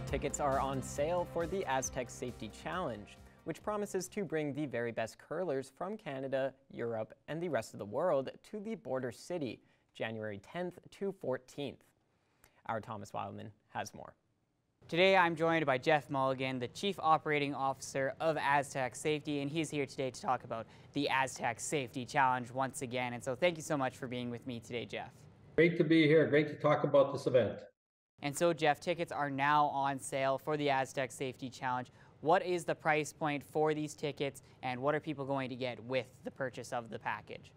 Tickets are on sale for the Aztec Safety Challenge, which promises to bring the very best curlers from Canada, Europe, and the rest of the world to the border city, January 10th to 14th. Our Thomas Wildman has more. Today I'm joined by Jeff Mulligan, the Chief Operating Officer of Aztec Safety, and he's here today to talk about the Aztec Safety Challenge once again. And so thank you so much for being with me today, Jeff. Great to be here. Great to talk about this event. And so, Jeff, tickets are now on sale for the Aztec Safety Challenge. What is the price point for these tickets, and what are people going to get with the purchase of the package?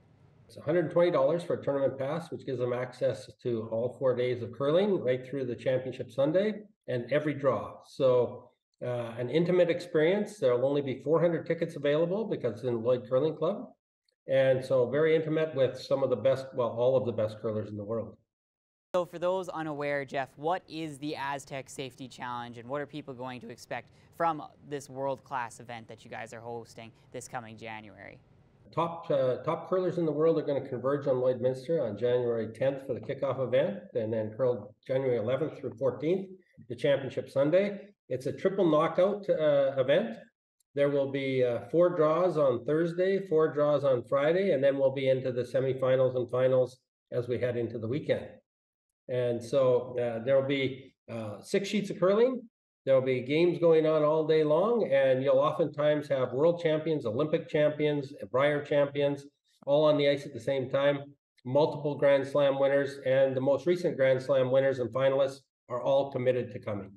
It's $120 for a tournament pass, which gives them access to all 4 days of curling right through the championship Sunday and every draw. So an intimate experience. There will only be 400 tickets available because it's in Lloyd Curling Club. And so very intimate with some of the best, well, all of the best curlers in the world. So for those unaware, Jeff, what is the Aztec Safety Challenge, and what are people going to expect from this world-class event that you guys are hosting this coming January? Top curlers in the world are going to converge on Lloydminster on January 10th for the kickoff event, and then curl January 11th through 14th, the championship Sunday. It's a triple knockout event. There will be 4 draws on Thursday, 4 draws on Friday, and then we'll be into the semifinals and finals as we head into the weekend. And so there will be 6 sheets of curling. There will be games going on all day long, and you'll oftentimes have world champions, Olympic champions, Brier champions, all on the ice at the same time. Multiple Grand Slam winners, and the most recent Grand Slam winners and finalists are all committed to coming.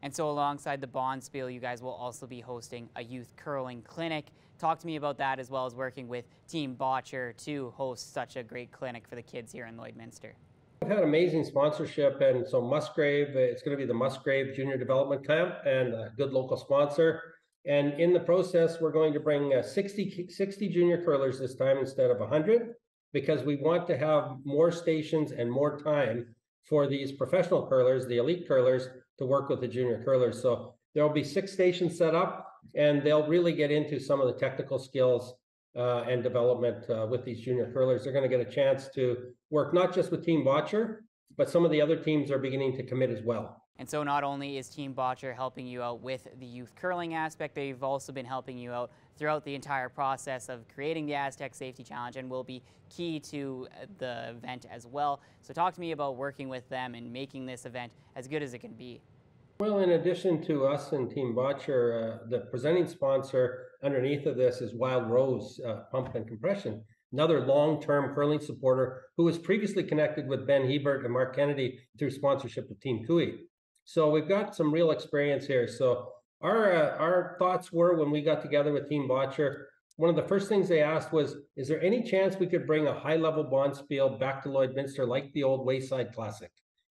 And so alongside the Bonspiel, you guys will also be hosting a youth curling clinic. Talk to me about that, as well as working with Team Botcher to host such a great clinic for the kids here in Lloydminster. We've had amazing sponsorship, and so Musgrave, it's going to be the Musgrave Junior Development Camp, and a good local sponsor. And in the process, we're going to bring 60 junior curlers this time instead of 100, because we want to have more stations and more time for these professional curlers, the elite curlers, to work with the junior curlers. So there will be 6 stations set up, and they'll really get into some of the technical skills and development with these junior curlers. They're going to get a chance to work not just with Team Botcher, but some of the other teams are beginning to commit as well. And so not only is Team Botcher helping you out with the youth curling aspect, they've also been helping you out throughout the entire process of creating the Aztec Safety Challenge, and will be key to the event as well. So talk to me about working with them and making this event as good as it can be. Well, in addition to us and Team Botcher, the presenting sponsor underneath of this is Wild Rose Pump and Compression, another long-term curling supporter who was previously connected with Ben Hebert and Mark Kennedy through sponsorship of Team Cooey. So we've got some real experience here. So our thoughts were, when we got together with Team Botcher, one of the first things they asked was, is there any chance we could bring a high-level Bonspiel back to Lloydminster like the old Wayside Classic?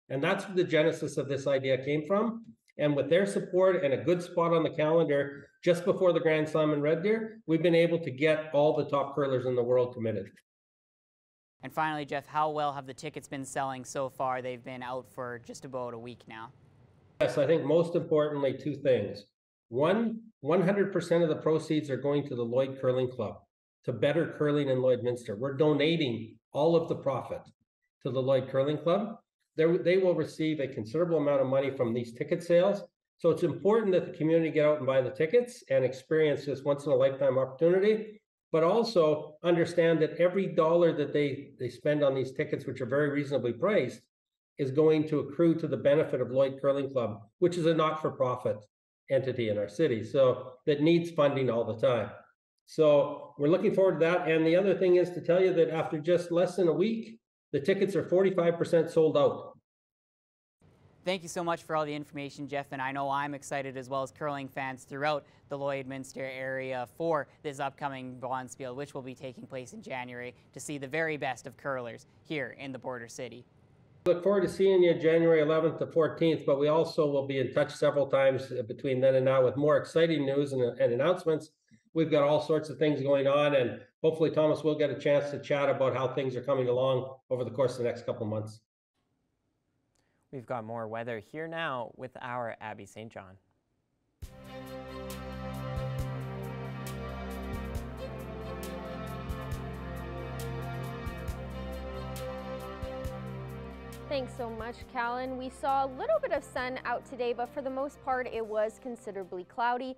And that's where the genesis of this idea came from. And with their support and a good spot on the calendar just before the Grand Slam in Red Deer, we've been able to get all the top curlers in the world committed. And finally, Jeff, how well have the tickets been selling so far? They've been out for just about a week now. Yes, I think most importantly, 2 things. One, 100% of the proceeds are going to the Lloyd Curling Club, to better curling in Lloydminster. We're donating all of the profit to the Lloyd Curling Club. They will receive a considerable amount of money from these ticket sales. So it's important that the community get out and buy the tickets and experience this once-in-a-lifetime opportunity, but also understand that every dollar that they spend on these tickets, which are very reasonably priced, is going to accrue to the benefit of Lloyd Curling Club, which is a not-for-profit entity in our city, so that needs funding all the time. So we're looking forward to that. And the other thing is to tell you that after just less than a week, the tickets are 45% sold out. Thank you so much for all the information, Jeff, and I know I'm excited, as well as curling fans throughout the Lloydminster area, for this upcoming Bonspiel, which will be taking place in January, to see the very best of curlers here in the border city. Look forward to seeing you January 11th to 14th, but we also will be in touch several times between then and now with more exciting news and announcements. We've got all sorts of things going on, and hopefully, Thomas, will get a chance to chat about how things are coming along over the course of the next couple of months. We've got more weather here now with our Abby St. John. Thanks so much, Callan. We saw a little bit of sun out today, but for the most part, it was considerably cloudy.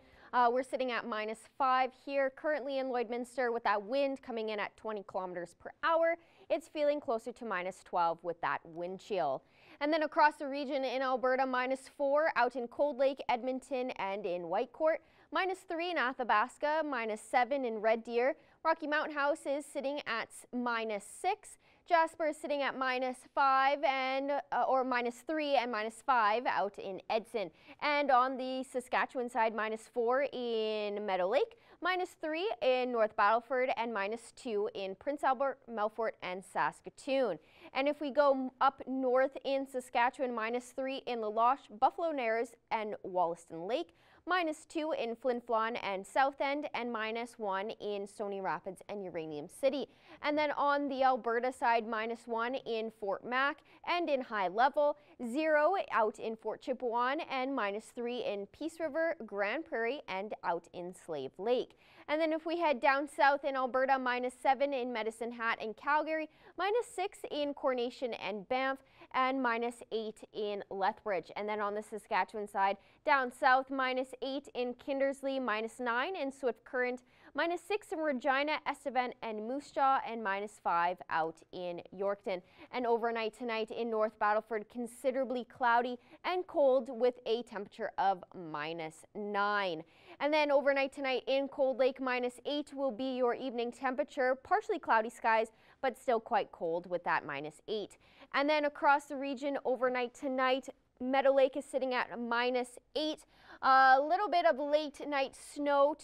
We're sitting at -5 here currently in Lloydminster with that wind coming in at 20 kilometers per hour. It's feeling closer to -12 with that wind chill. And then across the region in Alberta, -4 out in Cold Lake, Edmonton, and in Whitecourt. -3 in Athabasca, -7 in Red Deer. Rocky Mountain House is sitting at -6. Jasper is sitting at -5 and or -3 and -5 out in Edson. And on the Saskatchewan side, -4 in Meadow Lake, -3 in North Battleford, and -2 in Prince Albert, Melfort, and Saskatoon. And if we go up north in Saskatchewan, -3 in La Loche, Buffalo Narrows, and Wollaston Lake, -2 in Flin Flon and South End, and -1 in Stony Rapids and Uranium City. And then on the Alberta side, -1 in Fort Mac and in High Level, 0 out in Fort Chipewyan, and -3 in Peace River, Grand Prairie, and out in Slave Lake. And then if we head down south in Alberta, -7 in Medicine Hat and Calgary, -6 in Coronation and Banff, and -8 in Lethbridge. And then on the Saskatchewan side, down south, -8 in Kindersley, -9 in Swift Current, -6 in Regina, Estevan, and Moose Jaw, and -5 out in Yorkton. And overnight tonight in North Battleford, considerably cloudy and cold with a temperature of -9. And then overnight tonight in Cold Lake, -8 will be your evening temperature. Partially cloudy skies, but still quite cold with that -8. And then across the region overnight tonight, Meadow Lake is sitting at -8. A little bit of late night snow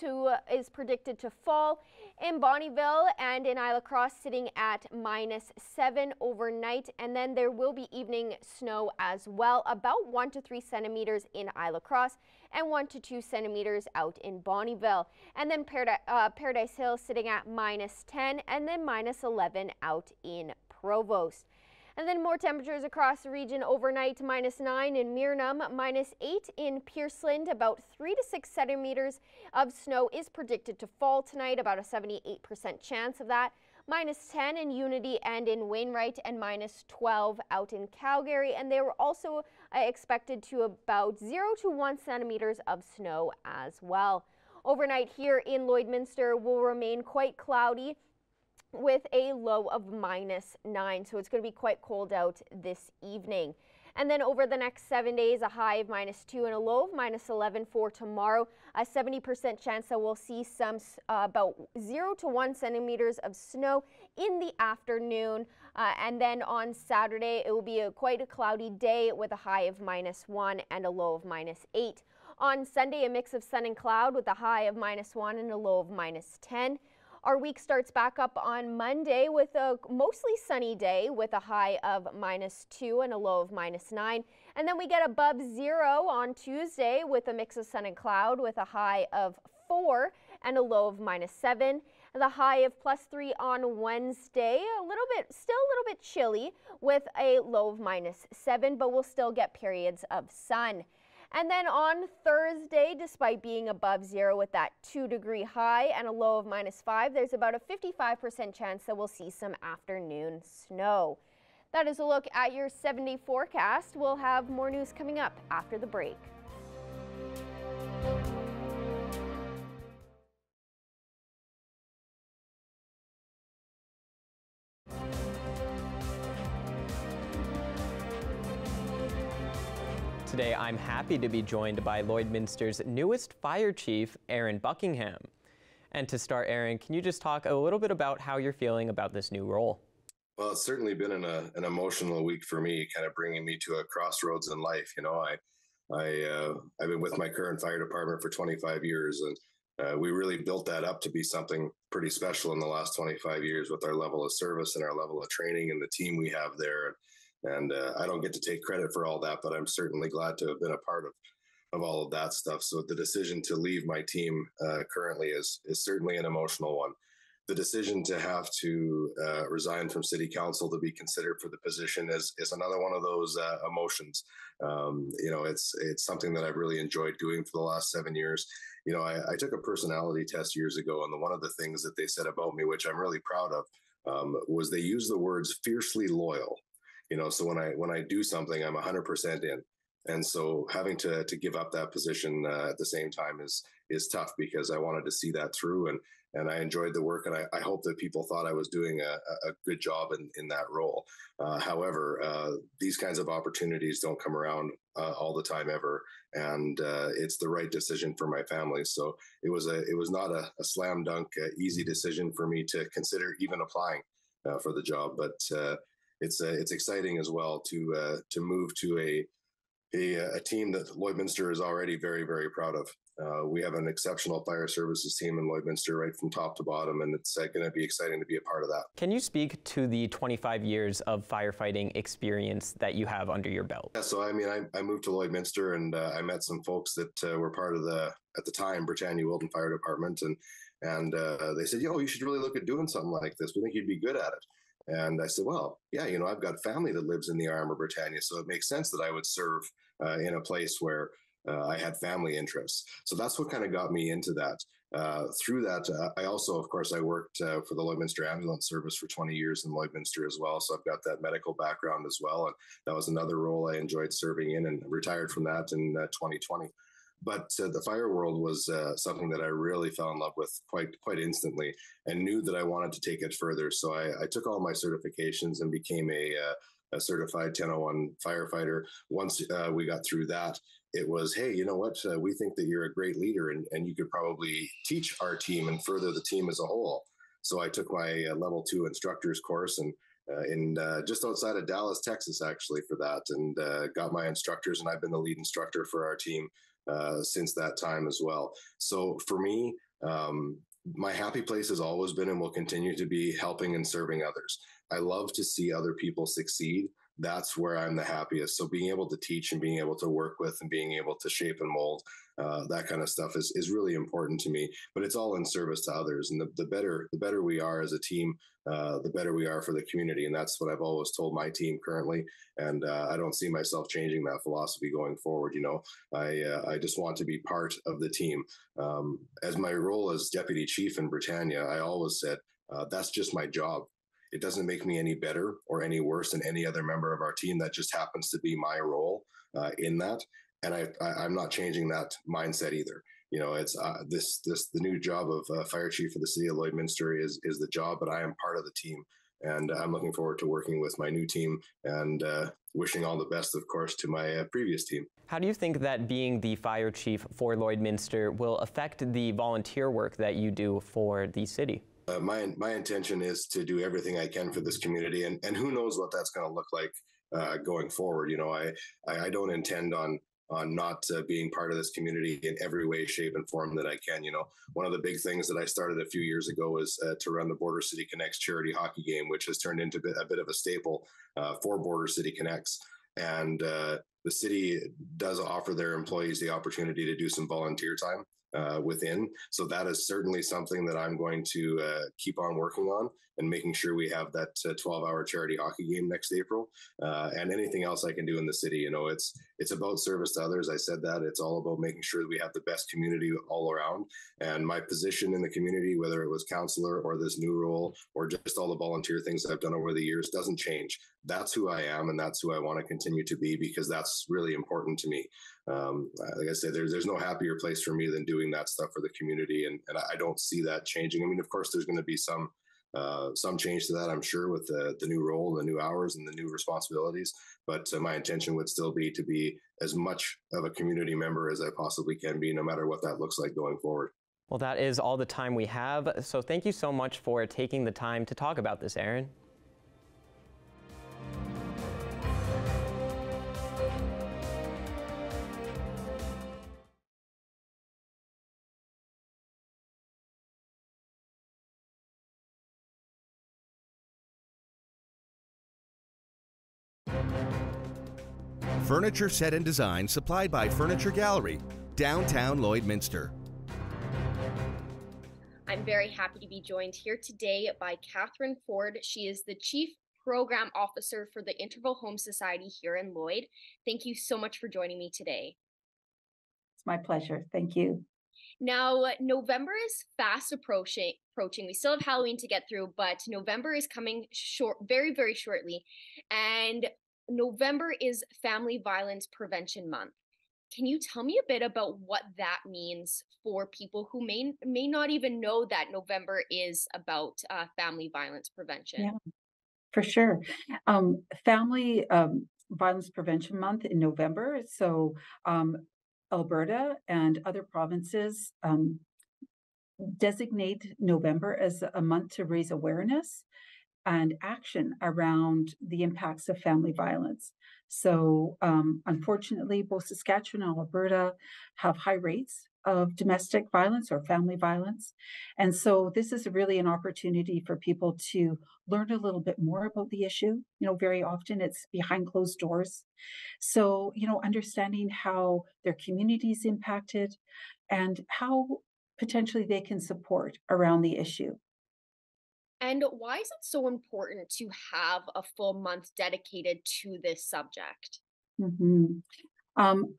is predicted to fall in Bonnyville, and in Isla Cross sitting at -7 overnight. And then there will be evening snow as well, about 1 to 3 centimeters in Isla Cross and 1 to 2 centimeters out in Bonnyville. And then Paradise Hill sitting at -10, and then -11 out in Provost. And then more temperatures across the region overnight, -9 in Mirnam, -8 in Pierceland. About 3 to 6 centimeters of snow is predicted to fall tonight, about a 78% chance of that. -10 in Unity and in Wainwright, and -12 out in Calgary. And they were also expected to about 0 to 1 centimeters of snow as well. Overnight here in Lloydminster will remain quite cloudy with a low of -9, so it's going to be quite cold out this evening. And then over the next 7 days, a high of -2 and a low of -11 for tomorrow. A 70% chance that we'll see some about 0 to 1 centimeters of snow in the afternoon. And then on Saturday, it will be quite a cloudy day with a high of -1 and a low of -8. On Sunday, a mix of sun and cloud with a high of -1 and a low of -10. Our week starts back up on Monday with a mostly sunny day with a high of -2 and a low of -9. And then we get above 0 on Tuesday with a mix of sun and cloud with a high of 4 and a low of -7. The high of +3 on Wednesday, still a little bit chilly with a low of -7, but we'll still get periods of sun. And then on Thursday, despite being above 0 with that 2-degree high and a low of -5, there's about a 55% chance that we'll see some afternoon snow. That is a look at your 7-day forecast. We'll have more news coming up after the break. Today, I'm happy to be joined by Lloydminster's newest fire chief, Aaron Buckingham. And to start, Aaron, can you just talk a little bit about how you're feeling about this new role? Well, it's certainly been an emotional week for me, kind of bringing me to a crossroads in life. You know, I've been with my current fire department for 25 years, and we really built that up to be something pretty special in the last 25 years with our level of service and our level of training and the team we have there. And I don't get to take credit for all that, but I'm certainly glad to have been a part of all of that stuff. So the decision to leave my team currently is certainly an emotional one. The decision to have to resign from city council to be considered for the position is another one of those emotions. You know, it's something that I've really enjoyed doing for the last 7 years. You know, I took a personality test years ago, and one of the things that they said about me, which I'm really proud of, was they used the words fiercely loyal. So when I do something, I'm 100% in. And so having to give up that position at the same time is tough, because I wanted to see that through, and I enjoyed the work, and I hope that people thought I was doing a good job in that role. However, these kinds of opportunities don't come around all the time ever, and it's the right decision for my family. So it was not a slam dunk easy decision for me to consider even applying for the job, but it's exciting as well to move to a team that Lloydminster is already very, very proud of. We have an exceptional fire services team in Lloydminster right from top to bottom, and it's going to be exciting to be a part of that. Can you speak to the 25 years of firefighting experience that you have under your belt? Yeah, so I mean, I moved to Lloydminster, and I met some folks that were part of at the time, Britannia Wilton Fire Department, and they said, you should really look at doing something like this. We think you'd be good at it. And I said, well, yeah, I've got family that lives in the Arm of Britannia, so it makes sense that I would serve in a place where I had family interests. So that's what kind of got me into that. Through that, I also, of course, I worked for the Lloydminster Ambulance Service for 20 years in Lloydminster as well. So I've got that medical background as well. And that was another role I enjoyed serving in, and retired from that in 2020. But the fire world was something that I really fell in love with quite instantly, and knew that I wanted to take it further. So I took all my certifications and became a certified 1001 firefighter. Once we got through that, it was, hey, you know what? We think that you're a great leader, and you could probably teach our team and further the team as a whole. So I took my level 2 instructor's course, and in just outside of Dallas, Texas, actually, for that, and got my instructors, and I've been the lead instructor for our team since that time as well. So for me, my happy place has always been and will continue to be helping and serving others. I love to see other people succeed. That's where I'm the happiest. So being able to teach and being able to work with and being able to shape and mold, that kind of stuff is really important to me, but it's all in service to others. And the better we are as a team, the better we are for the community. And that's what I've always told my team currently. And I don't see myself changing that philosophy going forward. I just want to be part of the team. As my role as deputy chief in Britannia, I always said, that's just my job. It doesn't make me any better or any worse than any other member of our team. That just happens to be my role in that. And I'm not changing that mindset either. It's the new job of fire chief for the city of Lloydminster is the job, but I am part of the team. And I'm looking forward to working with my new team, and wishing all the best, of course, to my previous team. How do you think that being the fire chief for Lloydminster will affect the volunteer work that you do for the city? My intention is to do everything I can for this community, and who knows what that's going to look like going forward. I don't intend on not being part of this community in every way, shape, and form that I can. One of the big things that I started a few years ago was to run the Border City Connects charity hockey game, which has turned into a bit of a staple for Border City Connects. And the city does offer their employees the opportunity to do some volunteer time within. So that is certainly something that I'm going to keep on working on, and making sure we have that 12-hour charity hockey game next April, and anything else I can do in the city. It's about service to others. I said that. It's all about making sure that we have the best community all around. And my position in the community, whether it was counselor or this new role or just all the volunteer things I've done over the years, doesn't change. That's who I am, and that's who I want to continue to be, because that's really important to me. Like I said, there's no happier place for me than doing that stuff for the community, and I don't see that changing. I mean, of course, there's going to be some change to that, I'm sure, with the new role, the new hours, and the new responsibilities. But my intention would still be to be as much of a community member as I possibly can be, no matter what that looks like going forward. Well, that is all the time we have. So thank you so much for taking the time to talk about this, Aaron. Furniture set and design supplied by Furniture Gallery, downtown Lloydminster. I'm very happy to be joined here today by Catherine Ford. She is the Chief Program Officer for the Interval Home Society here in Lloyd. Thank you so much for joining me today. It's my pleasure. Thank you. Now, November is fast approaching, approaching. We still have Halloween to get through, but November is coming very, very shortly. And November is Family Violence Prevention Month. Can you tell me a bit about what that means for people who may not even know that November is about family violence prevention? Yeah, for sure. Family Violence Prevention Month in November. So, um, Alberta and other provinces designate November as a month to raise awareness and action around the impacts of family violence. So, unfortunately, both Saskatchewan and Alberta have high rates of domestic violence or family violence. And so, this is really an opportunity for people to learn a little bit more about the issue. Very often it's behind closed doors. So, understanding how their community is impacted and how potentially they can support around the issue. And why is it so important to have a full month dedicated to this subject? Mhm.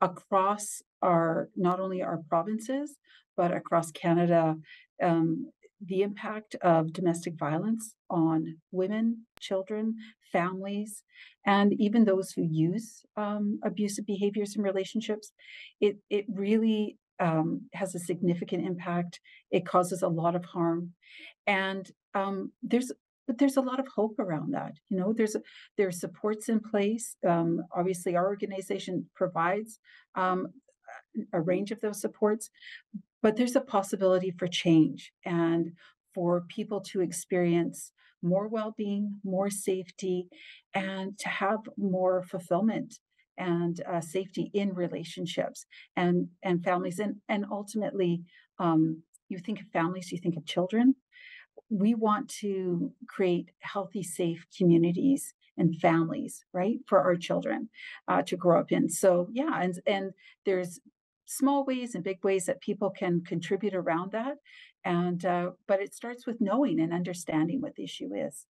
Across not only our provinces, but across Canada, um, the impact of domestic violence on women, children, families, and even those who use abusive behaviors in relationships, it really has a significant impact. It causes a lot of harm, and there's a lot of hope around that. There's supports in place. Obviously, our organization provides um, a range of those supports, but there's a possibility for change and for people to experience more well-being, more safety, and to have more fulfillment and safety in relationships and families, and ultimately, you think of families, you think of children. We want to create healthy, safe communities and families, right, for our children to grow up in. So yeah, and there's small ways and big ways that people can contribute around that, and but it starts with knowing and understanding what the issue is.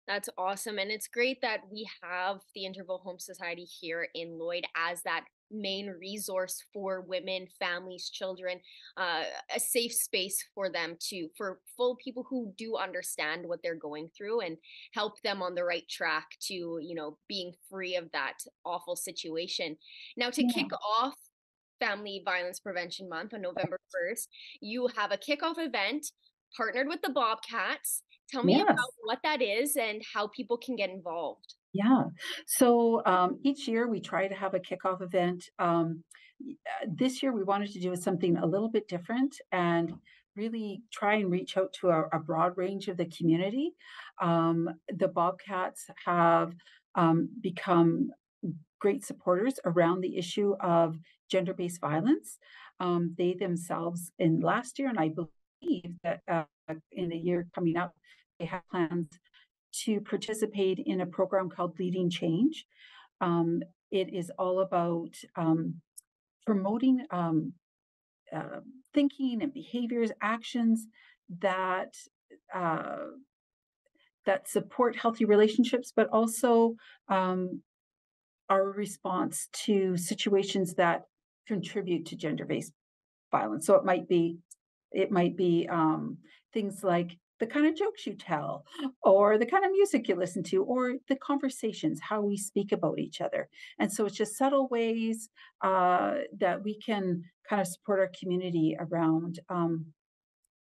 That's awesome. And it's great that we have the Interval Home Society here in Lloyd as that main resource for women, families, children, a safe space for them for full people who do understand what they're going through and help them on the right track to, being free of that awful situation. Now, to kick Yeah. off Family Violence Prevention Month on November 1st, you have a kickoff event partnered with the Bobcats. Tell me about Yes. what that is and how people can get involved. Yeah. So each year we try to have a kickoff event. This year we wanted to do something a little bit different and really try and reach out to a broad range of the community. The Bobcats have become great supporters around the issue of gender-based violence. They themselves, in last year, and I believe that in the year coming up, they have plans to participate in a program called Leading Change. Um, it is all about promoting uh, thinking and behaviors, actions that uh, that support healthy relationships, but also um, our response to situations that contribute to gender-based violence. So it might be things like the kind of jokes you tell, or the kind of music you listen to, or the conversations, how we speak about each other. And so it's just subtle ways that we can kind of support our community around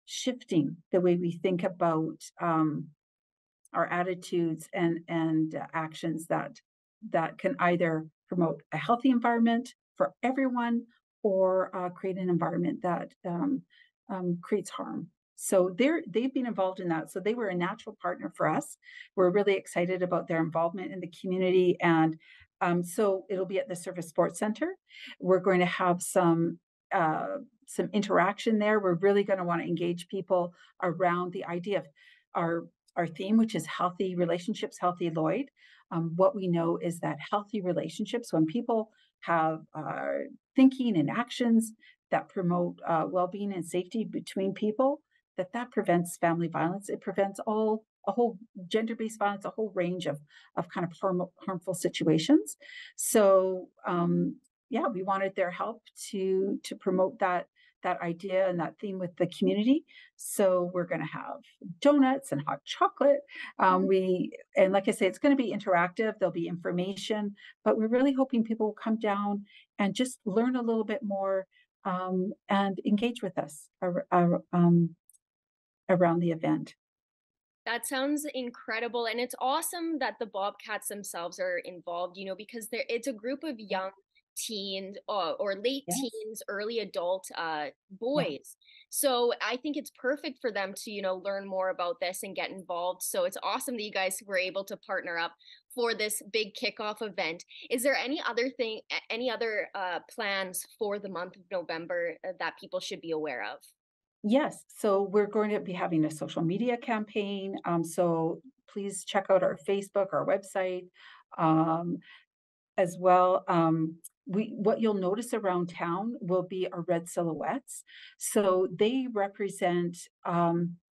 shifting the way we think about our attitudes and actions that can either promote a healthy environment for everyone or create an environment that creates harm. So they've been involved in that. So they were a natural partner for us. We're really excited about their involvement in the community, and so it'll be at the Service Sports Center. We're going to have some interaction there. We're really going to want to engage people around the idea of our theme, which is healthy relationships, healthy Lloyd. What we know is that healthy relationships, when people have thinking and actions that promote well-being and safety between people, that prevents family violence. It prevents a whole gender-based violence, a whole range of kind of harmful situations. So yeah, we wanted their help to promote that idea and that theme with the community. So we're going to have donuts and hot chocolate. And like I say, it's going to be interactive. There'll be information, but we're really hoping people will come down and just learn a little bit more and engage with us around the event. That sounds incredible. And it's awesome that the Bobcats themselves are involved, because it's a group of young teens or late Yes. teens, early adult Yeah. boys. So I think it's perfect for them to, learn more about this and get involved. So it's awesome that you guys were able to partner up for this big kickoff event. Is there any other plans for the month of November that people should be aware of? Yes, so we're going to be having a social media campaign. So please check out our Facebook, our website, um, as well. What you'll notice around town will be our red silhouettes. So they represent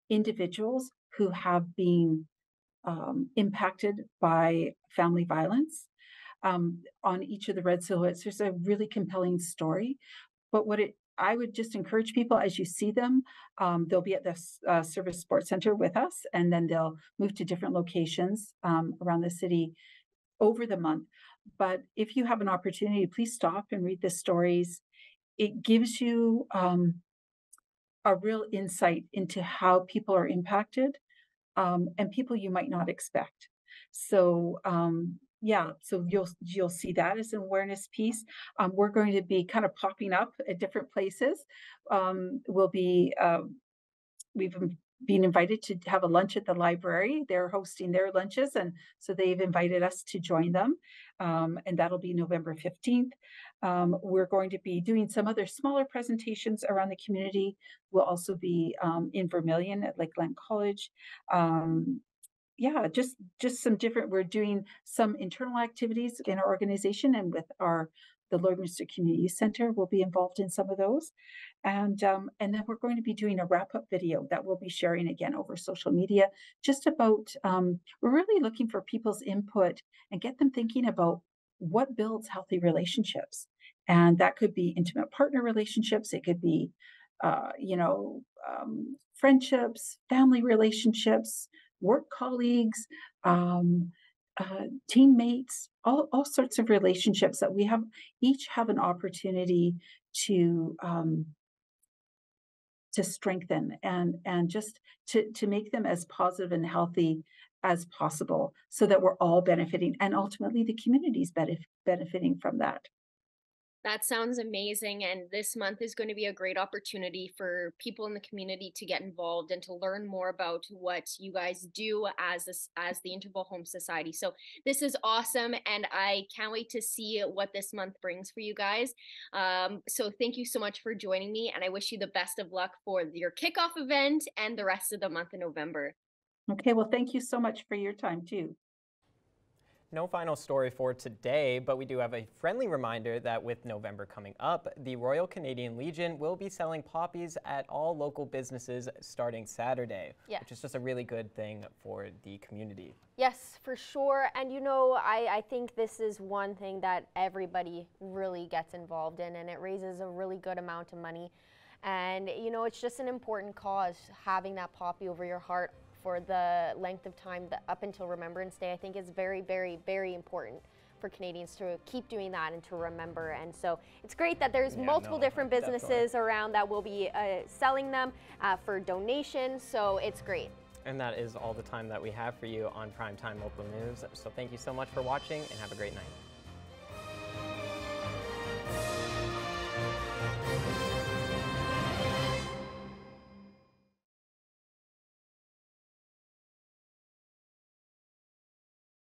individuals who have been impacted by family violence. On each of the red silhouettes, there's a really compelling story. But I would just encourage people as you see them, they'll be at the Service Sports Center with us, and then they'll move to different locations around the city over the month. But if you have an opportunity, please stop and read the stories. It gives you a real insight into how people are impacted and people you might not expect. So yeah, so you'll see that as an awareness piece. We're going to be kind of popping up at different places. We'll be we've been invited to have a lunch at the library. They're hosting their lunches, and so they've invited us to join them. And that'll be November 15th. We're going to be doing some other smaller presentations around the community. We'll also be in Vermilion at Lakeland College. Yeah, just some different, we're doing some internal activities in our organization, and with the Lloydminster Community Center, we'll be involved in some of those. And then we're going to be doing a wrap-up video that we'll be sharing again over social media, just about, we're really looking for people's input and get them thinking about what builds healthy relationships. And that could be intimate partner relationships. It could be, friendships, family relationships, work colleagues, teammates, all sorts of relationships that we each have an opportunity to strengthen and just to make them as positive and healthy as possible, so that we're all benefiting, and ultimately the community's benefiting from that. That sounds amazing. And this month is going to be a great opportunity for people in the community to get involved and to learn more about what you guys do as the Interval Home Society. So this is awesome. And I can't wait to see what this month brings for you guys. So thank you so much for joining me. And I wish you the best of luck for your kickoff event and the rest of the month of November. Okay, well, thank you so much for your time too. No final story for today, but we do have a friendly reminder that with November coming up, the Royal Canadian Legion will be selling poppies at all local businesses starting Saturday, which is just a really good thing for the community. Yes, for sure. And I think this is one thing that everybody really gets involved in, and it raises a really good amount of money. And, it's just an important cause, having that poppy over your heart for the length of time up until Remembrance Day, I think is very, very, very important for Canadians to keep doing that and to remember. And so it's great that there's multiple different businesses around that will be selling them for donations. So it's great. And that is all the time that we have for you on Primetime Local News. So thank you so much for watching, and have a great night.